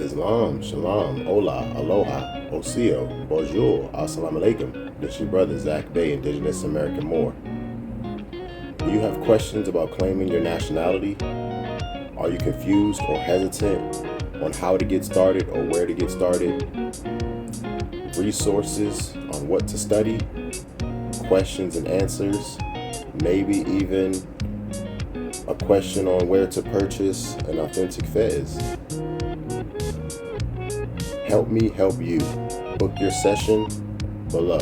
Islam, shalom, hola, aloha, osio, bonjour, assalamu alaikum. This your brother Zach Bay, Indigenous American Moor. Do you have questions about claiming your nationality? Are you confused or hesitant on how to get started or where to get started? Resources on what to study, questions and answers, maybe even a question on where to purchase an authentic fez. Help me help you. Book your session below.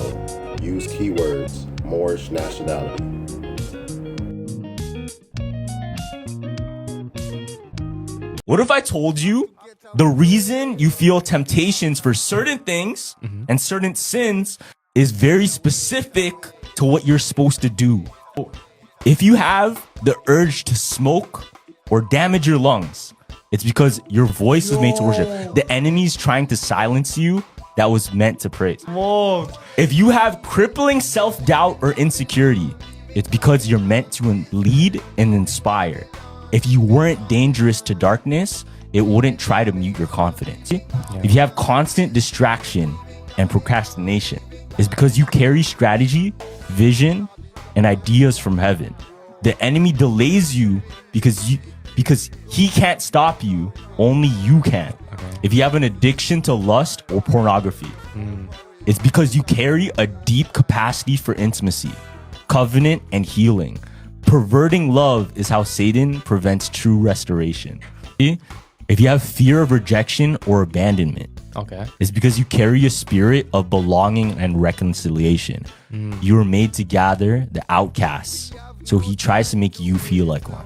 Use keywords Moorish nationality. What if I told you the reason you feel temptations for certain things and certain sins is very specific to what you're supposed to do? If you have the urge to smoke or damage your lungs, it's because your voice was made to worship. The enemy's trying to silence you that was meant to praise. Whoa. If you have crippling self-doubt or insecurity, it's because you're meant to lead and inspire. If you weren't dangerous to darkness, it wouldn't try to mute your confidence. If you have constant distraction and procrastination, it's because you carry strategy, vision, and ideas from heaven. The enemy delays you because he can't stop you, only you can. If you have an addiction to lust or pornography, it's because you carry a deep capacity for intimacy, covenant, and healing. Perverting love is how Satan prevents true restoration. If you have fear of rejection or abandonment, it's because you carry a spirit of belonging and reconciliation. You were made to gather the outcasts, so he tries to make you feel like one.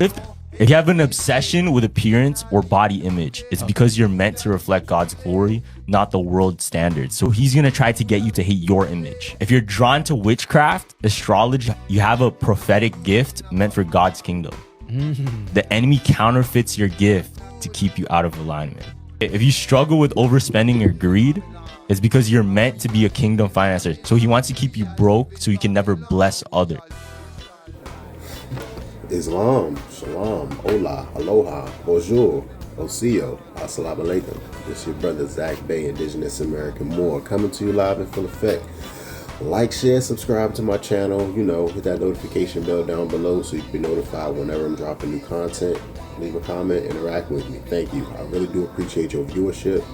If you have an obsession with appearance or body image, it's because you're meant to reflect God's glory, not the world's standards. So he's going to try to get you to hate your image. If you're drawn to witchcraft, astrology, you have a prophetic gift meant for God's kingdom. The enemy counterfeits your gift to keep you out of alignment. If you struggle with overspending or greed, it's because you're meant to be a kingdom financer. So he wants to keep you broke so you can never bless others. Islam, shalom, hola, aloha, bonjour, osio, assalamu alaikum. This your brother Zach Bay, Indigenous American Moor, coming to you live in full effect. Like, share, subscribe to my channel. Hit that notification bell down below so you can be notified whenever I'm dropping new content. Leave a comment, interact with me. Thank you. I really do appreciate your viewership.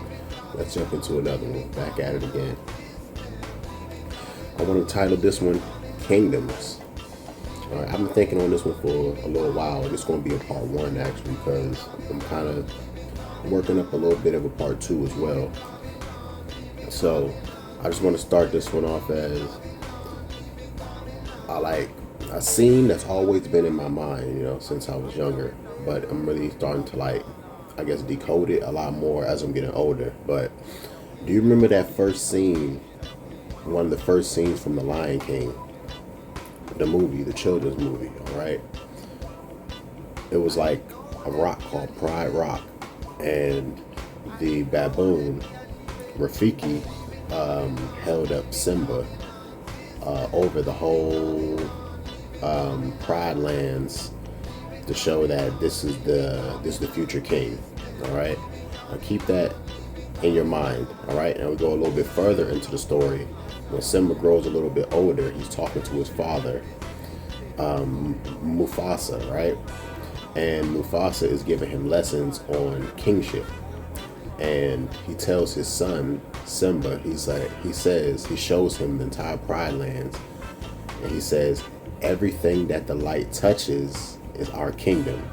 Let's jump into another one. Back at it again. I want to title this one Kingdoms. All right, I've been thinking on this one for a little while. It's going to be a part 1 actually, because I'm kind of working up a little bit of a part 2 as well. So I just want to start this one off as a scene that's always been in my mind, since I was younger. But I'm really starting to decode it a lot more as I'm getting older. But do you remember that first scene, one of the first scenes from The Lion King? The movie, the children's movie, all right? It was like a rock called Pride Rock, and the baboon, Rafiki, held up Simba over the whole Pride lands to show that this is the future king, all right? Now keep that in your mind, all right? And we'll go a little bit further into the story. When Simba grows a little bit older, he's talking to his father, Mufasa, right? And Mufasa is giving him lessons on kingship. And he tells his son, Simba, he shows him the entire Pride Lands. And he says, everything that the light touches is our kingdom,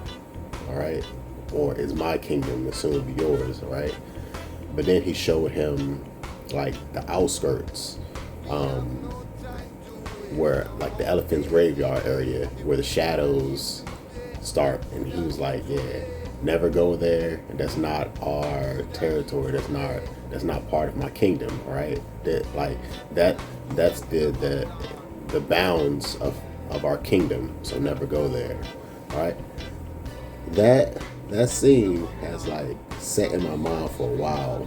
all right? Or is my kingdom, and soon will be yours, all right? But then he showed him like the outskirts, where like the elephant's graveyard area where the shadows start, and he was like, yeah, never go there, and that's not our territory, that's not part of my kingdom, right? That's the bounds of our kingdom, so never go there, all right? That scene has like sat in my mind for a while,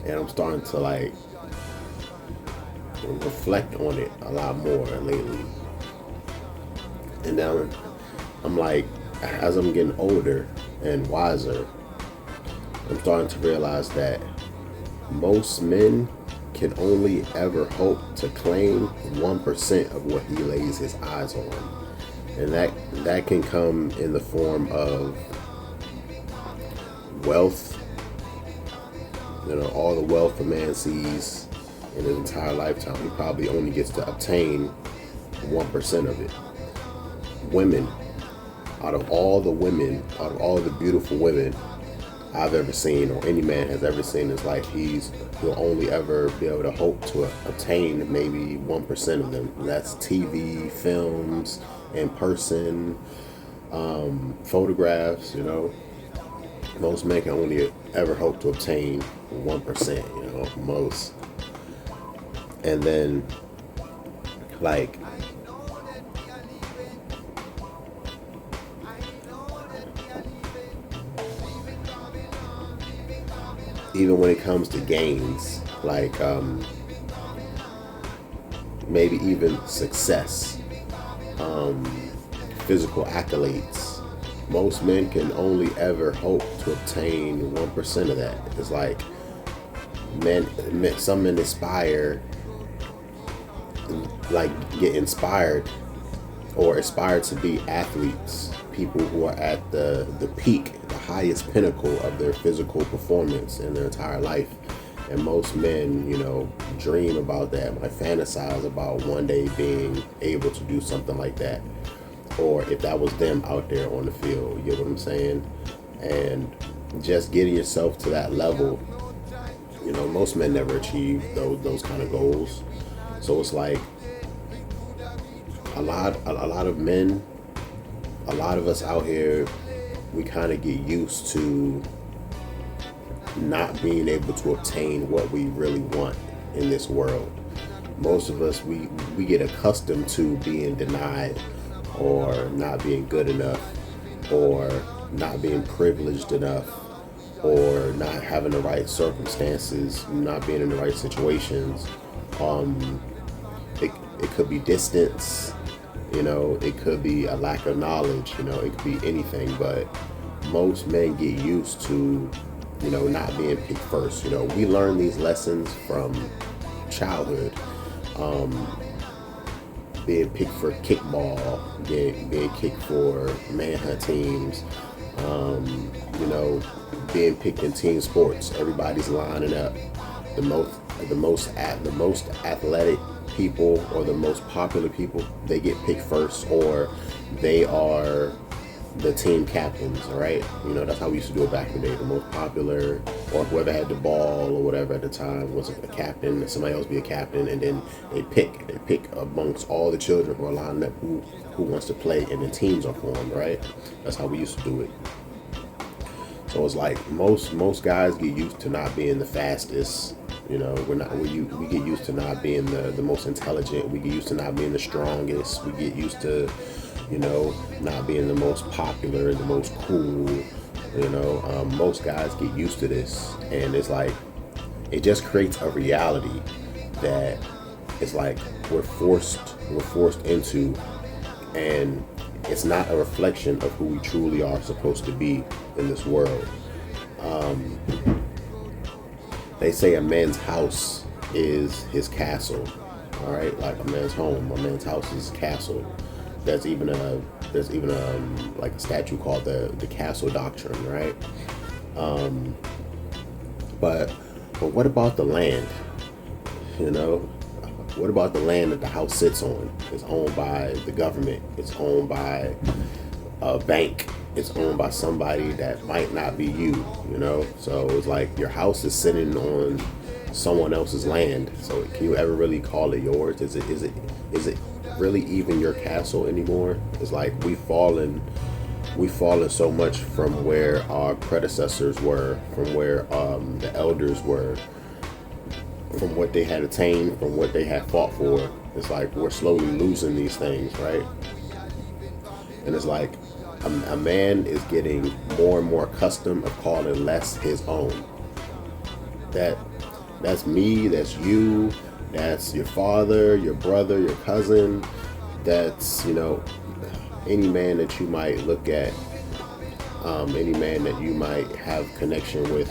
and I'm starting to reflect on it a lot more lately. And now I'm like, as I'm getting older and wiser, I'm starting to realize that most men can only ever hope to claim 1% of what he lays his eyes on. And that can come in the form of wealth. All the wealth a man sees in his entire lifetime, he probably only gets to obtain 1% of it. Women, out of all the beautiful women I've ever seen, or any man has ever seen in his life, he'll only ever be able to hope to obtain maybe 1% of them. That's TV, films, in person, photographs. Most men can only ever hope to obtain 1%. Most, and then like even when it comes to gains, like maybe even success, physical accolades, most men can only ever hope to obtain 1% of that. It's like some men get inspired or aspire to be athletes, people who are at the peak, the highest pinnacle of their physical performance in their entire life. And most men, dream about that, might fantasize about one day being able to do something like that. Or if that was them out there on the field, you know what I'm saying? And just getting yourself to that level, most men never achieve those kind of goals. So it's like a lot of men, a lot of us out here, we kind of get used to not being able to obtain what we really want in this world. Most of us, we get accustomed to being denied, or not being good enough, or not being privileged enough, or not having the right circumstances, not being in the right situations. It could be distance, it could be a lack of knowledge, it could be anything. But most men get used to, not being picked first. We learn these lessons from childhood. Being picked for kickball, being kicked for manhunt teams, being picked in team sports. Everybody's lining up. The most athletic people, or the most popular people, they get picked first, or they are the team captains, right? That's how we used to do it back in the day. The most popular, or whoever had the ball or whatever at the time, was a captain. Somebody else be a captain, and then they pick amongst all the children who are lined up who wants to play, and the teams are formed, right? That's how we used to do it. So it's like most guys get used to not being the fastest. We get used to not being the most intelligent. We get used to not being the strongest. We get used to not being the most popular, the most cool. Most guys get used to this, and it's like it just creates a reality that it's like we're forced into, and it's not a reflection of who we truly are supposed to be in this world. They say a man's house is his castle. All right, like a man's home, a man's house is his castle. There's even a like a statue called the castle doctrine, right? But what about the land? What about the land that the house sits on? It's owned by the government. It's owned by a bank. It's owned by somebody that might not be you. So it's like your house is sitting on someone else's land. So can you ever really call it yours? Is it really even your castle anymore? It's like we've fallen so much from where our predecessors were, from where the elders were, from what they had attained, from what they had fought for. It's like we're slowly losing these things, right? And it's like a man is getting more and more accustomed of calling less his own. That's me, that's you, that's your father, your brother, your cousin. That's any man that you might look at any man that you might have connection with,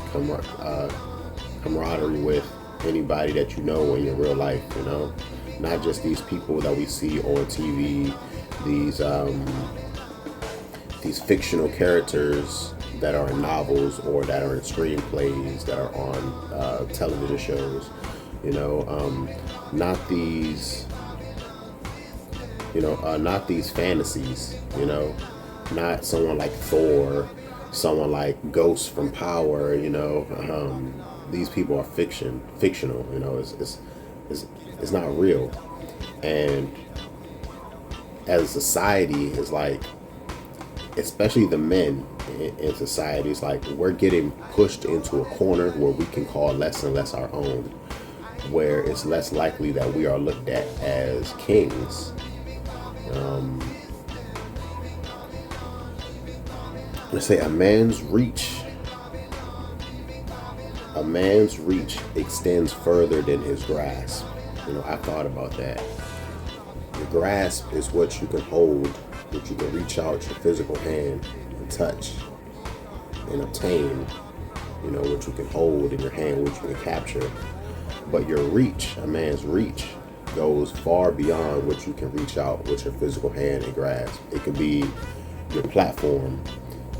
camaraderie with, anybody that you know in your real life, you know, not just these people that we see on TV, these fictional characters that are in novels or that are in screenplays that are on television shows, you know, not these, not these fantasies, you know, not someone like Thor, someone like Ghost from Power, you know. These people are fictional, you know. It's not real, and as a society, is like, especially the men in society, it's like we're getting pushed into a corner where we can call less and less our own, where it's less likely that we are looked at as kings. Let's say a man's reach extends further than his grasp. You know, I thought about that. Your grasp is what you can hold, what you can reach out your physical hand and touch and obtain, you know, what you can hold in your hand, what you can capture. But your reach, a man's reach, goes far beyond what you can reach out with your physical hand and grasp. It could be your platform,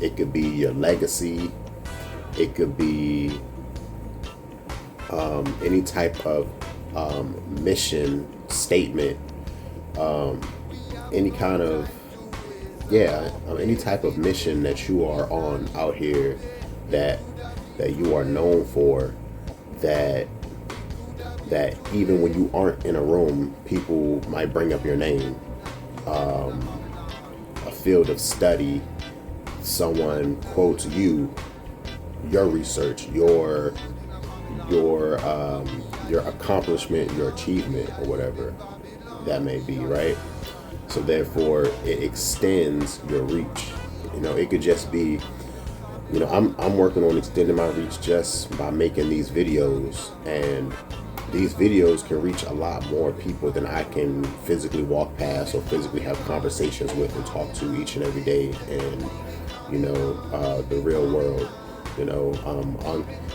it could be your legacy, it could be any type of mission statement, any kind of any type of mission that you are on out here, that you are known for, that even when you aren't in a room, people might bring up your name. A field of study, someone quotes you, your research, your accomplishment, your achievement, or whatever that may be, right? So therefore, it extends your reach. You know, it could just be, you know, I'm working on extending my reach just by making these videos, and these videos can reach a lot more people than I can physically walk past or physically have conversations with and talk to each and every day in, you know, the real world. You know,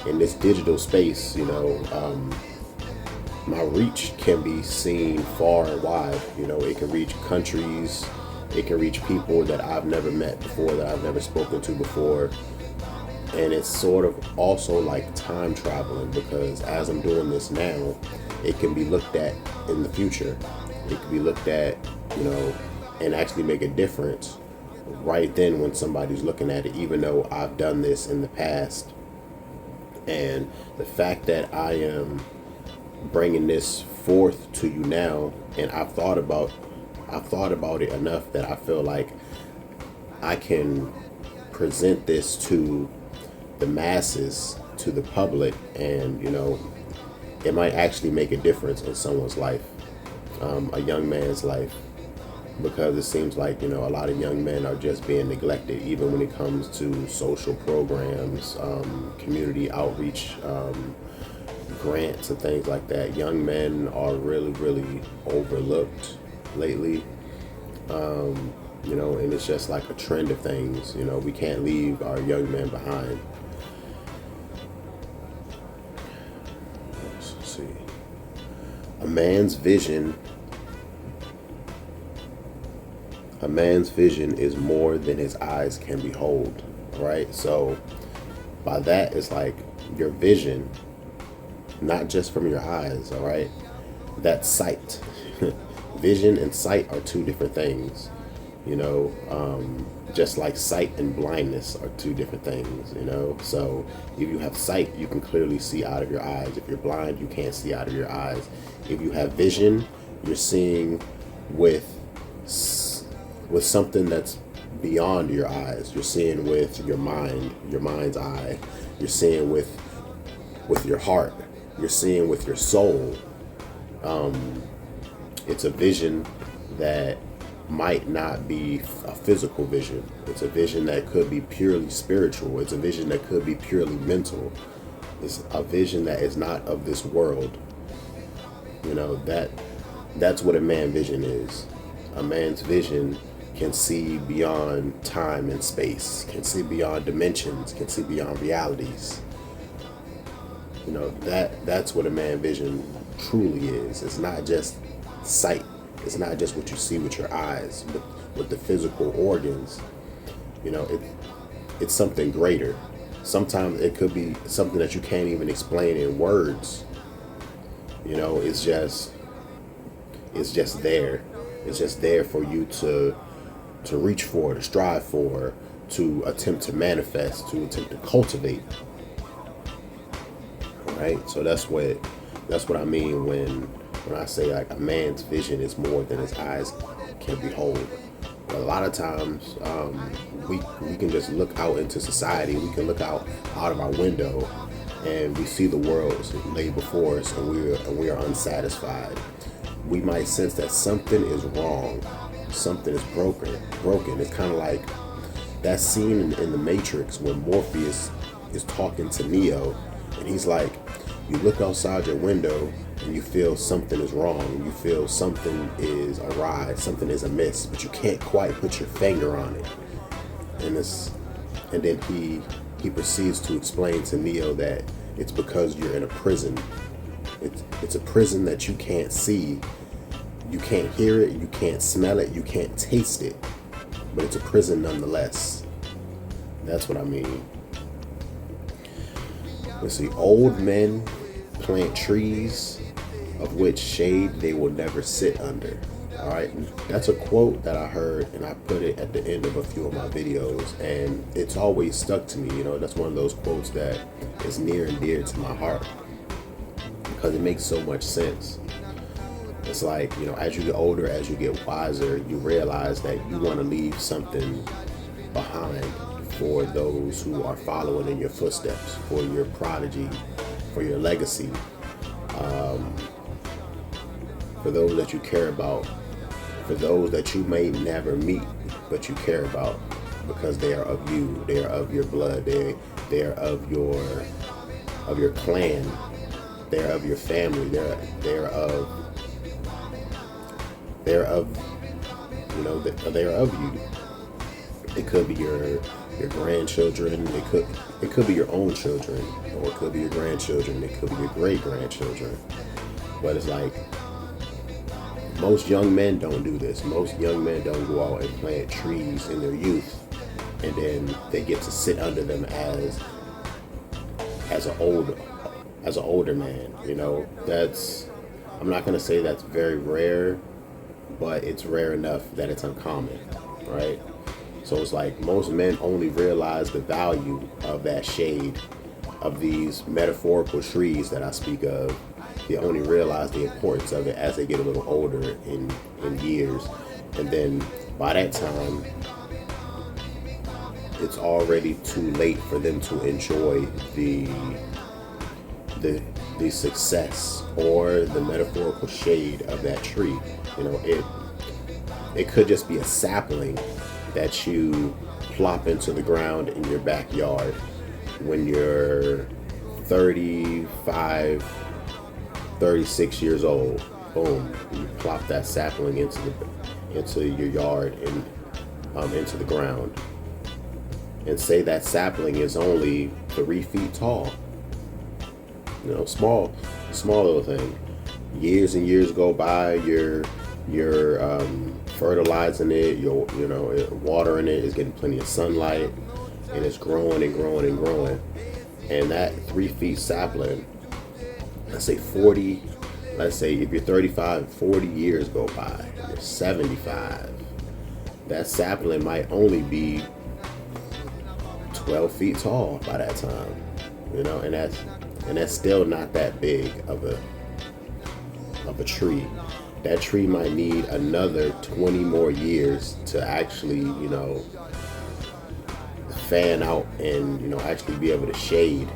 in this digital space, you know, my reach can be seen far and wide. You know, it can reach countries, it can reach people that I've never met before, that I've never spoken to before. And it's sort of also like time traveling, because as I'm doing this now, it can be looked at in the future. It can be looked at, you know, and actually make a difference right then when somebody's looking at it, even though I've done this in the past. And the fact that I am bringing this forth to you now, and I've thought about it enough that I feel like I can present this to the masses, to the public, and, you know, it might actually make a difference in someone's life, a young man's life. Because it seems like, you know, a lot of young men are just being neglected, even when it comes to social programs, community outreach, grants and things like that. Young men are really, really overlooked lately. You know, and it's just like a trend of things. You know, we can't leave our young men behind. Let's see. A man's vision is more than his eyes can behold, right? So by that, it's like your vision, not just from your eyes, all right? That's sight. Vision and sight are two different things, you know, just like sight and blindness are two different things, you know? So if you have sight, you can clearly see out of your eyes. If you're blind, you can't see out of your eyes. If you have vision, you're seeing with something that's beyond your eyes. You're seeing with your mind, your mind's eye. You're seeing with your heart. You're seeing with your soul. It's a vision that might not be a physical vision. It's a vision that could be purely spiritual. It's a vision that could be purely mental. It's a vision that is not of this world. You know, that's what a man's vision is. A man's vision can see beyond time and space, can see beyond dimensions, can see beyond realities. You know, that's what a man vision truly is. It's not just sight. It's not just what you see with your eyes, but with the physical organs. You know, it's something greater. Sometimes it could be something that you can't even explain in words. You know, it's just there. It's just there for you to reach for, to strive for, to attempt to manifest, to attempt to cultivate. Right? So that's what I mean when I say like a man's vision is more than his eyes can behold. A lot of times we can just look out into society. We can look out of our window and we see the world laid before us, and we are unsatisfied. We might sense that something is wrong, something is broken. It's kind of like that scene in the Matrix when Morpheus is talking to Neo, and he's like, you look outside your window and you feel something is wrong, you feel something is awry, something is amiss, but you can't quite put your finger on it. And then he proceeds to explain to Neo that it's because you're in a prison. It's a prison that you can't see, you can't hear it, you can't smell it, you can't taste it, but it's a prison nonetheless. That's what I mean. Let's see. Old men plant trees of which shade they will never sit under. All right, that's a quote that I heard, and I put it at the end of a few of my videos, and it's always stuck to me. You know, that's one of those quotes that is near and dear to my heart because it makes so much sense. It's like, you know, as you get older, as you get wiser, you realize that you want to leave something behind for those who are following in your footsteps, for your prodigy, for your legacy, for those that you care about, for those that you may never meet, but you care about because they are of you, they are of your blood, they are of your clan, they are of your family, they're of you know, they are of you. It could be your grandchildren, it could be your own children, or it could be your grandchildren, it could be your great grandchildren. But it's like, most young men don't do this. Most young men don't go out and plant trees in their youth, and then they get to sit under them as an older man. You know, I'm not gonna say that's very rare, but it's rare enough that it's uncommon, right? So it's like most men only realize the value of that shade, of these metaphorical trees that I speak of. They only realize the importance of it as they get a little older in years. And then by that time, it's already too late for them to enjoy the success or the metaphorical shade of that tree. You know, it could just be a sapling that you plop into the ground in your backyard when you're 35, 36 years old. Boom, you plop that sapling into your yard and into the ground, and say that sapling is only 3 feet tall. You know, small little thing. Years and years go by. You're fertilizing it. You're watering it. It's getting plenty of sunlight, and it's growing and growing and growing. And that 3 feet sapling, let's say if you're 35, 40 years go by, you're 75, that sapling might only be 12 feet tall by that time, you know, and that's still not that big of a tree. That tree might need another 20 more years to actually, you know, fan out and, you know, actually be able to shade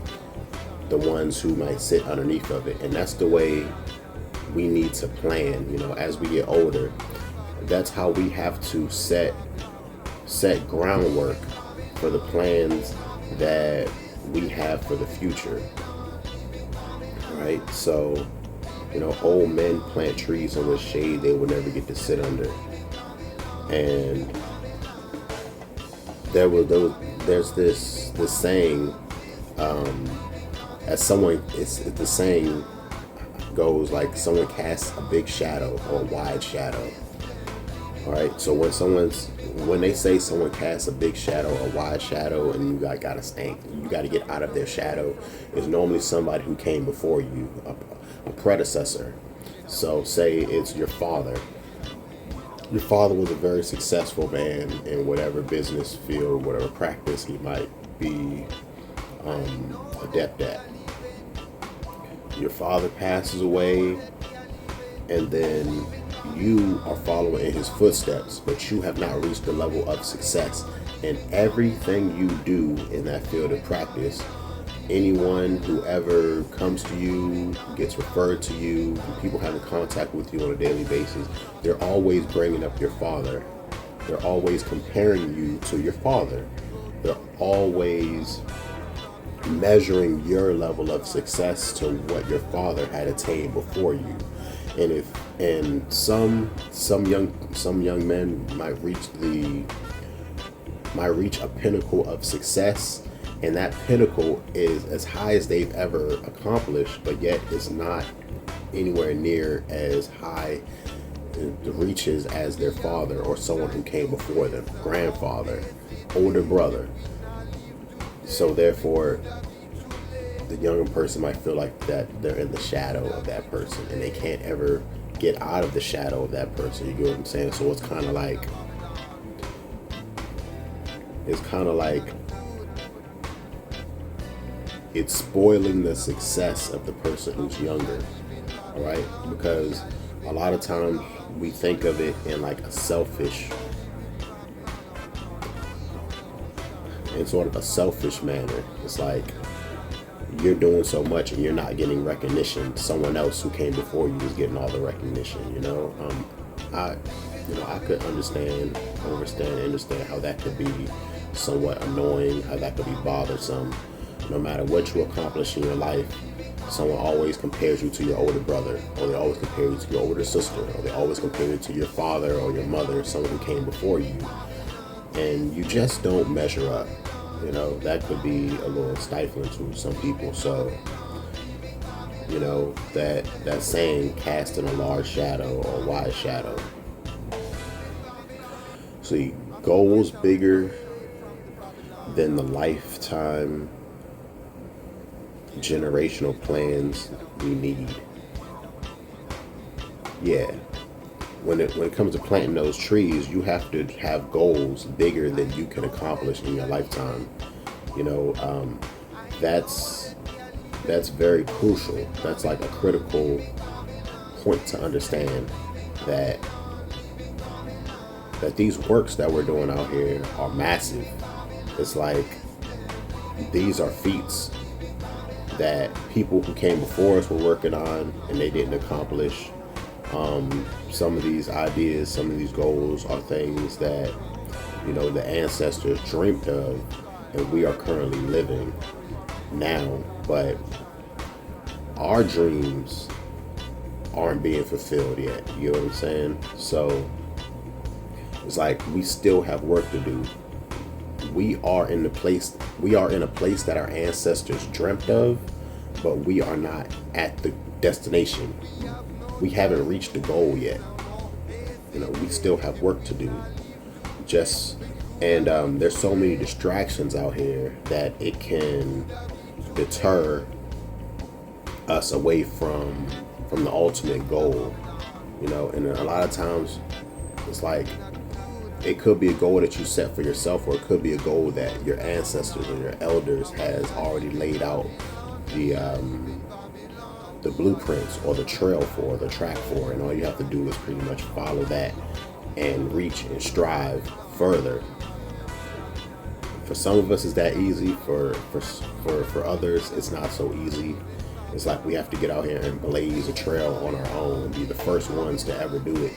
the ones who might sit underneath of it. And that's the way we need to plan, you know, as we get older. That's how we have to set groundwork for the plans that we have for the future, right? So, you know, old men plant trees in the shade they will never get to sit under. And there's this saying, as someone, it's the saying goes like, someone casts a big shadow or a wide shadow. All right. So when they say someone casts a big shadow, a wide shadow, and you gotta get out of their shadow, is normally somebody who came before you, a predecessor. So say it's your father. Your father was a very successful man in whatever business field, whatever practice he might be adept at. Your father passes away, and then you are following in his footsteps, but you have not reached the level of success. And everything you do in that field of practice, anyone who ever comes to you, gets referred to you, people having contact with you on a daily basis, they're always bringing up your father. They're always comparing you to your father. They're always measuring your level of success to what your father had attained before you. And some young men might reach a pinnacle of success, and that pinnacle is as high as they've ever accomplished, but yet it's not anywhere near as high the reaches as their father or someone who came before them, grandfather, older brother. So therefore, the younger person might feel like that they're in the shadow of that person, and they can't ever get out of the shadow of that person. You get what I'm saying? So it's kind of like it's spoiling the success of the person who's younger. All right, because a lot of times we think of it in like a selfish, in sort of a selfish manner. It's like, you're doing so much and you're not getting recognition. Someone else who came before you is getting all the recognition. I could understand how that could be somewhat annoying, how that could be bothersome. No matter what you accomplish in your life, someone always compares you to your older brother, or they always compare you to your older sister, or they always compare you to your father or your mother, someone who came before you, and you just don't measure up. That could be a little stifling to some people. So, that saying, casting a large shadow or a wide shadow. See, goals bigger than the lifetime generational plans we need. Yeah. When it comes to planting those trees, you have to have goals bigger than you can accomplish in your lifetime. That's very crucial. That's like a critical point to understand, that these works that we're doing out here are massive. It's like, these are feats that people who came before us were working on and they didn't accomplish. Some of these ideas, some of these goals are things that, the ancestors dreamt of, and we are currently living now. But our dreams aren't being fulfilled yet. You know what I'm saying? So it's like, we still have work to do. We are in a place that our ancestors dreamt of, but we are not at the destination. We haven't reached the goal yet. We still have work to do. There's so many distractions out here that it can deter us away from the ultimate goal. And a lot of times it's like, it could be a goal that you set for yourself, or it could be a goal that your ancestors or your elders has already laid out the blueprints or the trail for, the track for, and all you have to do is pretty much follow that and reach and strive further. For some of us, it's that easy. For others, it's not so easy. It's like, we have to get out here and blaze a trail on our own, be the first ones to ever do it.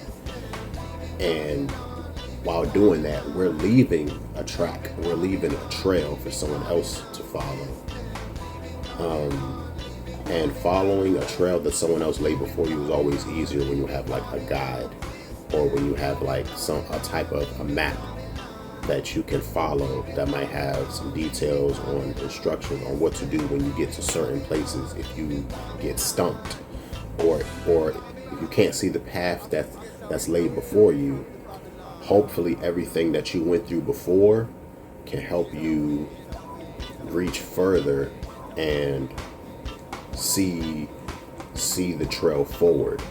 And while doing that, we're leaving a track, we're leaving a trail for someone else to follow. And following a trail that someone else laid before you is always easier when you have like a guide, or when you have like a type of a map that you can follow that might have some details on instruction on what to do when you get to certain places if you get stumped, or if you can't see the path that's laid before you. Hopefully everything that you went through before can help you reach further and see the trail forward,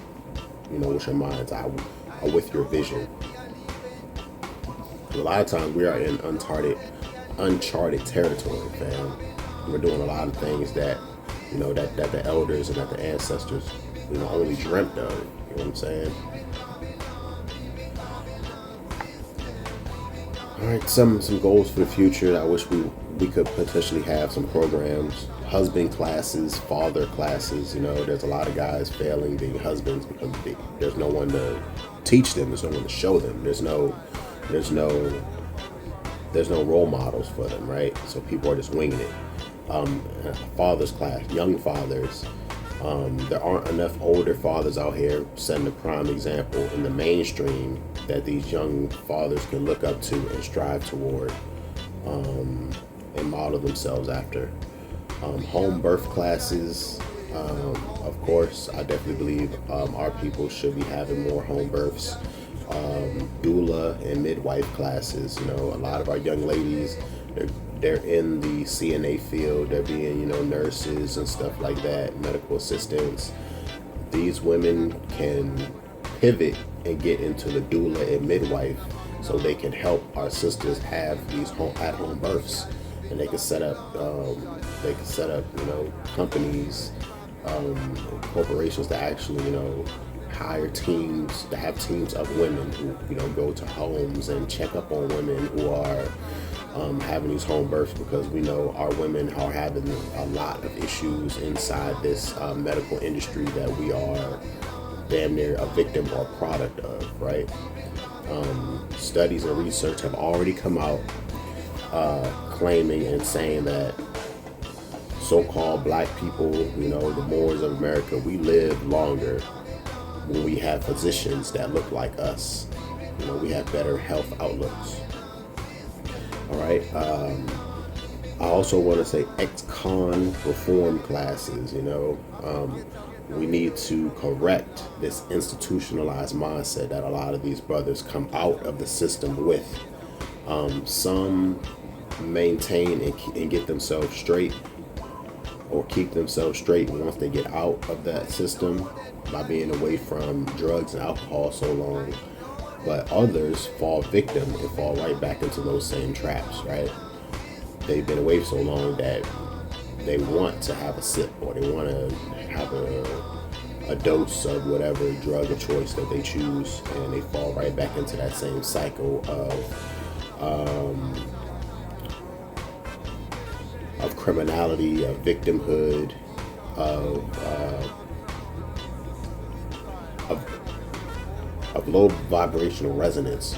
with your mind's eye, with your vision. A lot of times we are in uncharted territory, fam. We're doing a lot of things that that the elders and that the ancestors only dreamt of. You know what I'm saying? All right, some goals for the future. I wish we could potentially have some programs, husband classes, father classes. There's a lot of guys failing being husbands because there's no one to teach them. There's no one to show them. There's no role models for them, right? So people are just winging it. Fathers class, young fathers. There aren't enough older fathers out here setting a prime example in the mainstream that these young fathers can look up to and strive toward, and model themselves after. Home birth classes, of course, I definitely believe our people should be having more home births. Doula and midwife classes. A lot of our young ladies, they're in the CNA field. They're being, nurses and stuff like that, medical assistants. These women can pivot and get into the doula and midwife, so they can help our sisters have these at-home births, and they can set up, companies, corporations to actually, hire teams, to have teams of women who go to homes and check up on women who are having these home births, because we know our women are having a lot of issues inside this medical industry that we are damn near a victim or product of, right? Studies and research have already come out claiming and saying that so-called black people, the Moors of America, we live longer when we have physicians that look like us. We have better health outlooks. All right. I also want to say ex-con reform classes. We need to correct this institutionalized mindset that a lot of these brothers come out of the system with. Some maintain and get themselves straight, or keep themselves straight once they get out of that system by being away from drugs and alcohol so long. But others fall victim and fall right back into those same traps, right? They've been away so long that they want to have a sip, or they want to have a dose of whatever drug of choice that they choose, and they fall right back into that same cycle of criminality, of victimhood, of low vibrational resonance,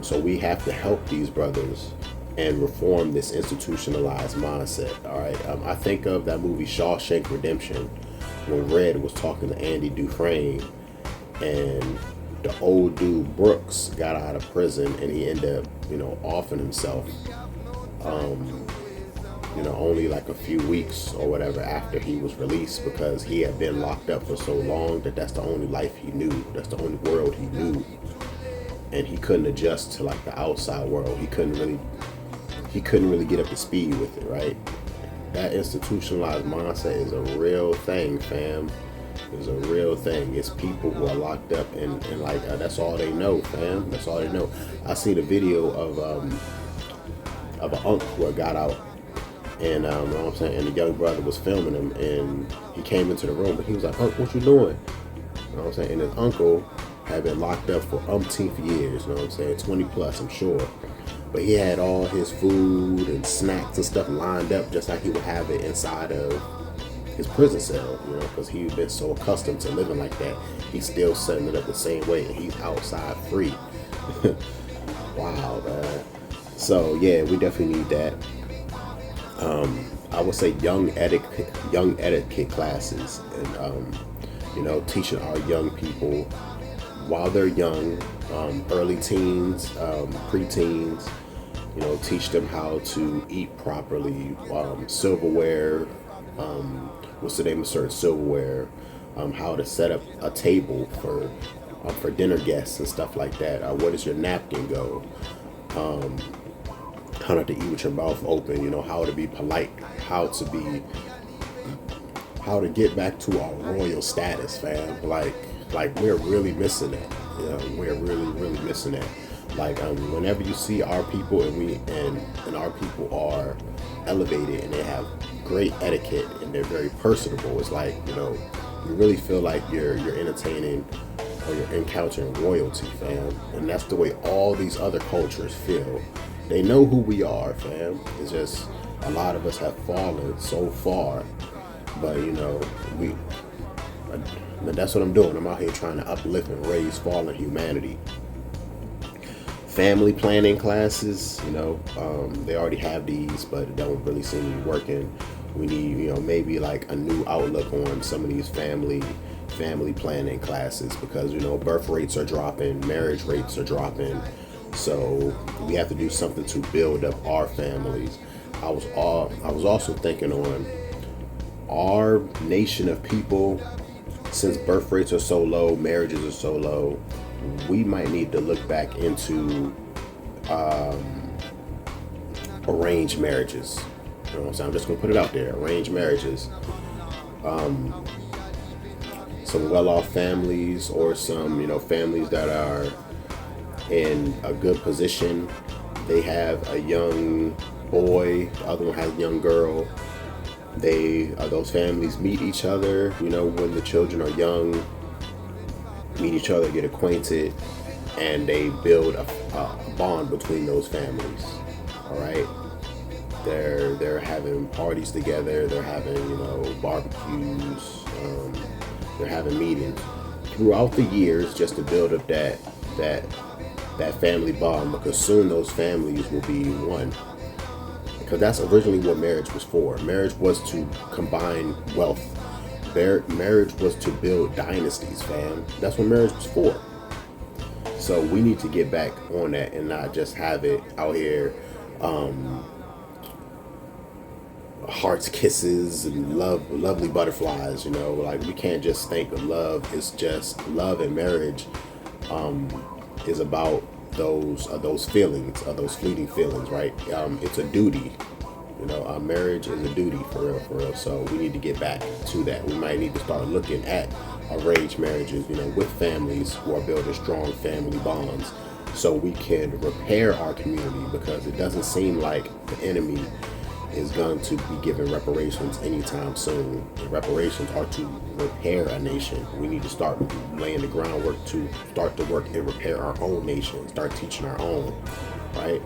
so we have to help these brothers and reform this institutionalized mindset. All right, I think of that movie Shawshank Redemption, when Red was talking to Andy Dufresne, and the old dude Brooks got out of prison, and he ended up, offing himself, only like a few weeks or whatever after he was released, because he had been locked up for so long that's the only life he knew. That's the only world he knew. And he couldn't adjust to like the outside world. He couldn't really get up to speed with it, right? That institutionalized mindset is a real thing, fam. It's a real thing. It's people who are locked up and like that's all they know, fam. That's all they know. I seen a video of an uncle who got out. And you know what I'm saying, and the young brother was filming him, and he came into the room, and he was like, "Unc, what you doing?" You know what I'm saying? And his uncle had been locked up for umpteenth years, you know what I'm saying, 20 plus, I'm sure. But he had all his food and snacks and stuff lined up just like he would have it inside of his prison cell, because he'd been so accustomed to living like that. He's still setting it up the same way, and he's outside free. Wow, man. So yeah, we definitely need that. I would say young etiquette classes, and teaching our young people while they're young, early teens, preteens, teach them how to eat properly, silverware, what's the name of certain silverware, how to set up a table for dinner guests and stuff like that. Where does your napkin go? How not to eat with your mouth open. How to be polite, how to get back to our royal status, fam. Like we're really missing that. We're really missing that. Like whenever you see our people and our people are elevated and they have great etiquette and they're very personable, it's like you really feel like you're entertaining or you're encountering royalty, fam. And that's the way all these other cultures feel. They know who we are, fam. It's just a lot of us have fallen so far, but that's what I'm doing. I'm out here trying to uplift and raise fallen humanity. Family planning classes, they already have these, but it don't really seem to be working. We need, maybe like a new outlook on some of these family planning classes, because birth rates are dropping, marriage rates are dropping, so we have to do something to build up our families. I was also thinking on our nation of people, since birth rates are so low, marriages are so low, we might need to look back into arranged marriages. You know what I'm saying? I'm just gonna put it out there. Arranged marriages. Some well-off families, or some families that are in a good position. They have a young boy, the other one has a young girl. Those families meet each other. When the children are young, meet each other, get acquainted, and they build a bond between those families. All right, they're having parties together. They're having barbecues. They're having meetings throughout the years just to build up that family bond, because soon those families will be one. Because that's originally what marriage was for. Marriage was to combine wealth. Marriage was to build dynasties, fam. That's what marriage was for. So we need to get back on that and not just have it out here, hearts, kisses, and lovely butterflies. Like we can't just think of love. It's just love, and marriage is about those feelings, those fleeting feelings, right? It's a duty. Marriage is a duty, for real. So we need to get back to that. We might need to start looking at arranged marriages, with families who are building strong family bonds, so we can repair our community, because it doesn't seem like the enemy is going to be giving reparations anytime soon. The reparations are to repair a nation. We need to start laying the groundwork to start to work and repair our own nation, start teaching our own, right?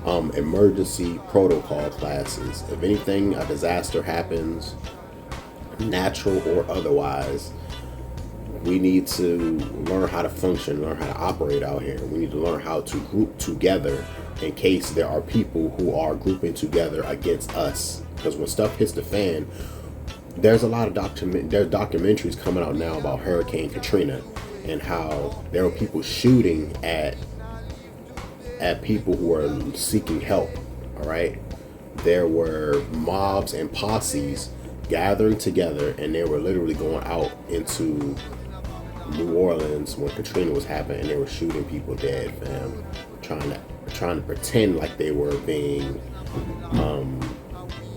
Emergency protocol classes. If anything, a disaster happens, natural or otherwise, we need to learn how to function, learn how to operate out here. We need to learn how to group together in case there are people who are grouping together against us. Because when stuff hits the fan, there's a lot of there's documentaries coming out now about Hurricane Katrina, and how there were people shooting at people who are seeking help. All right, there were mobs and posses gathering together, and they were literally going out into New Orleans when Katrina was happening, and they were shooting people dead, fam, trying to pretend like they were being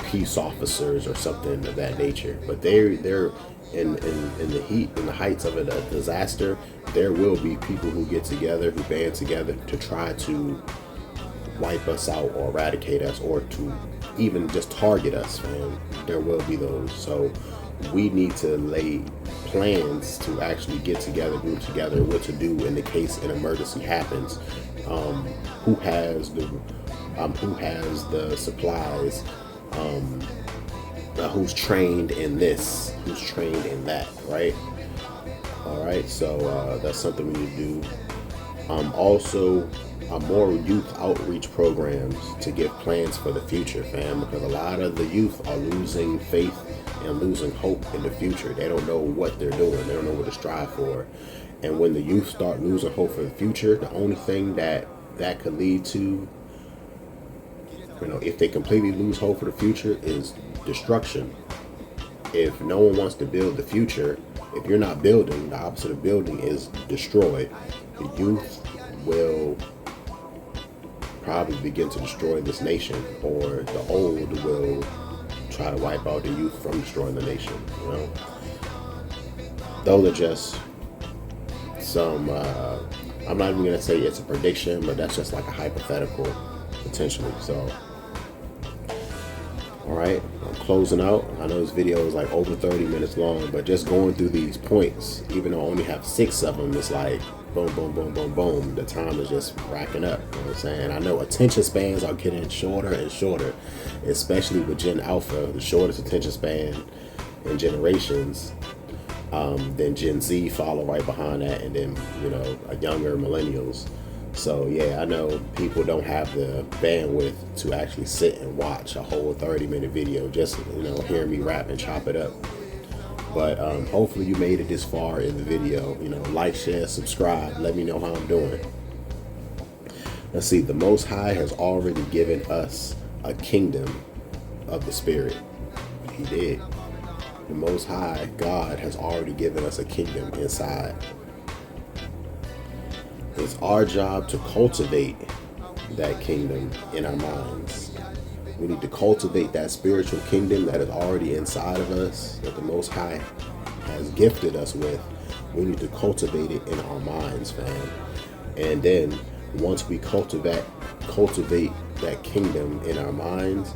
peace officers or something of that nature. But they're in the heat, in the heights of a disaster, there will be people who get together, who band together to try to wipe us out or eradicate us, or to even just target us, man. There will be those. So we need to lay plans to actually get together, group together, what to do in the case an emergency happens. Who has the supplies? Who's trained in this? Who's trained in that? Right. All right. So that's something we need to do. Also, more youth outreach programs to give plans for the future, fam. Because a lot of the youth are losing faith and losing hope in the future. They don't know what they're doing. They don't know what to strive for. And when the youth start losing hope for the future, the only thing that could lead to If they completely lose hope for the future, is destruction. If no one wants to build the future, if you're not building, the opposite of building is destroy. The youth will probably begin to destroy this nation, or the old will try to wipe out the youth from destroying the nation. Those are just some, I'm not even going to say it's a prediction, but that's just like a hypothetical, potentially. So, all right, I'm closing out. I know this video is like over 30 minutes long, but just going through these points, even though I only have 6 of them, it's like boom, boom, boom, boom, boom. The time is just racking up. You know what I'm saying? I know attention spans are getting shorter and shorter, especially with Gen Alpha, the shortest attention span in generations. Then Gen Z follow right behind that, and then a younger millennials. So yeah, I know people don't have the bandwidth to actually sit and watch a whole 30-minute video just hear me rap and chop it up. But hopefully you made it this far in the video. Like, share, subscribe. Let me know how I'm doing. Let's see. The Most High has already given us a kingdom of the Spirit. He did. The Most High, God, has already given us a kingdom inside. It's our job to cultivate that kingdom in our minds. We need to cultivate that spiritual kingdom that is already inside of us, that the Most High has gifted us with. We need to cultivate it in our minds, fam. And then once we cultivate that kingdom in our minds,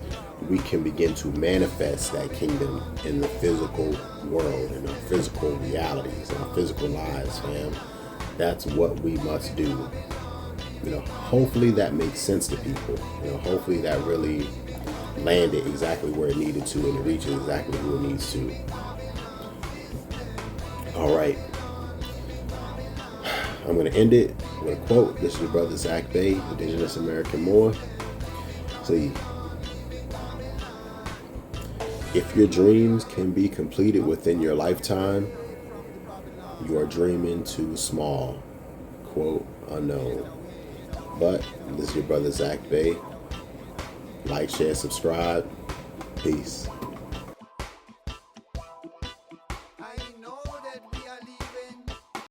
we can begin to manifest that kingdom in the physical world, in our physical realities, in our physical lives, fam. That's what we must do. Hopefully that makes sense to people. Hopefully that really landed exactly where it needed to, and it reaches exactly who it needs to. All right. I'm going to end it with a quote. This is your brother Zach Bay, Indigenous American Moor. See, if your dreams can be completed within your lifetime, you are dreaming too small. Quote unknown. But this is your brother Zach Bay. Like, share, subscribe. Peace.